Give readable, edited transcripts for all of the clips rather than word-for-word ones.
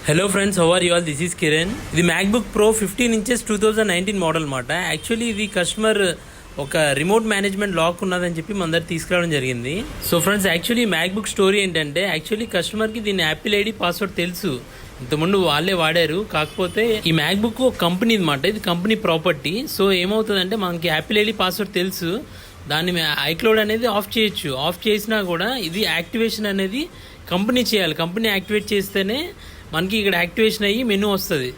Hello friends, how are you all? This is Kiran. ఇది MacBook Pro 15 inches 2019 model అనమాట. Actually ఇది customer ఒక remote management lock ఉన్నదని చెప్పి మన దగ్గర తీసుకురావడం జరిగింది. So friends, actually MacBook story ఏంటంటే, యాక్చువల్లీ కస్టమర్కి దీని యాపిల్ ఐడి పాస్వర్డ్ తెలుసు, ఇంతకుముందు వాళ్ళే వాడారు. కాకపోతే ఈ మ్యాక్బుక్ ఒక కంపెనీ అనమాట, ఇది కంపెనీ ప్రాపర్టీ. సో ఏమవుతుందంటే, మనకి యాపిల్ ఐడి పాస్వర్డ్ తెలుసు, దాన్ని ఐక్లౌడ్ అనేది ఆఫ్ చేయొచ్చు. ఆఫ్ చేసినా కూడా ఇది యాక్టివేషన్ అనేది కంపెనీ చేయాలి. కంపెనీ యాక్టివేట్ చేస్తేనే మనకి ఇక్కడ యాక్టివేషన్ అయ్యి మెనూ వస్తుంది.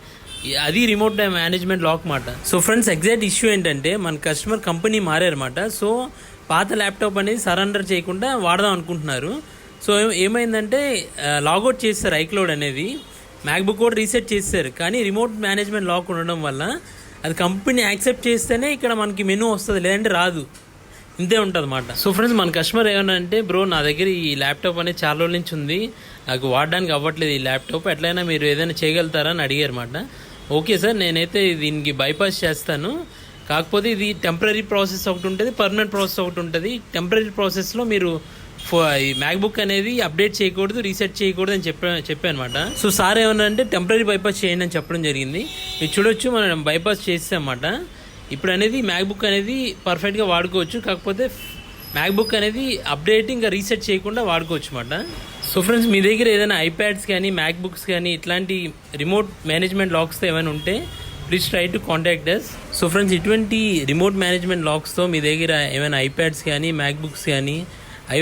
అది రిమోట్ మేనేజ్మెంట్ లాక్ మాట. సో ఫ్రెండ్స్, ఎగ్జాక్ట్ ఇష్యూ ఏంటంటే, మన కస్టమర్ కంపెనీ మారారన్నమాట. సో పాత ల్యాప్టాప్ అనేది సరెండర్ చేయకుండా వాడదాం అనుకుంటున్నారు. సో ఏమైందంటే, లాగౌట్ చేస్తారు ఐక్లౌడ్ అనేది, మ్యాక్బుక్ కూడా రీసెట్ చేస్తారు. కానీ రిమోట్ మేనేజ్మెంట్ లాక్ ఉండడం వల్ల అది కంపెనీ యాక్సెప్ట్ చేస్తేనే ఇక్కడ మనకి మెనూ వస్తుంది, లేదంటే రాదు. ఇంతే ఉంటుంది అన్నమాట. సో ఫ్రెండ్స్, మన కస్టమర్ ఏమన్నా అంటే, బ్రో నా దగ్గర ఈ ల్యాప్టాప్ అనేది చాలా రోజుల నుంచి ఉంది, నాకు వాడడానికి అవ్వట్లేదు ఈ ల్యాప్టాప్, ఎట్లయినా మీరు ఏదైనా చేయగలుగుతారా అని అడిగారు అన్నమాట. ఓకే సార్, నేనైతే దీనికి బైపాస్ చేస్తాను. కాకపోతే ఇది టెంపరీ ప్రాసెస్ ఒకటి ఉంటుంది, పర్మనెంట్ ప్రాసెస్ ఒకటి ఉంటుంది. టెంపరీ ప్రాసెస్లో మీరు ఈ మ్యాక్బుక్ అనేది అప్డేట్ చేయకూడదు, రీసెట్ చేయకూడదు అని చెప్పాను అనమాట. సో సార్ ఏమన్నా అంటే, టెంపరీ బైపాస్ చేయండి అని చెప్పడం జరిగింది. మీరు చూడొచ్చు, మనం బైపాస్ చేస్తామన్నమాట. ఇప్పుడు అనేది మ్యాక్బుక్ అనేది పర్ఫెక్ట్గా వాడుకోవచ్చు. కాకపోతే మ్యాక్బుక్ అనేది అప్డేట్ ఇంకా రీసెట్ చేయకుండా వాడుకోవచ్చు అన్నమాట. సో ఫ్రెండ్స్, మీ దగ్గర ఏదైనా ఐప్యాడ్స్ కానీ మ్యాక్బుక్స్ కానీ ఇట్లాంటి రిమోట్ మేనేజ్మెంట్ లాక్స్తో ఏమైనా ఉంటే please try to contact us. So friends, ఇటువంటి రిమోట్ మేనేజ్మెంట్ లాక్స్తో మీ దగ్గర ఏమైనా ఐప్యాడ్స్ కానీ మ్యాక్బుక్స్ కానీ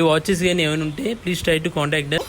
వాచెస్ కానీ ఏమైనా ఉంటే please try to contact us.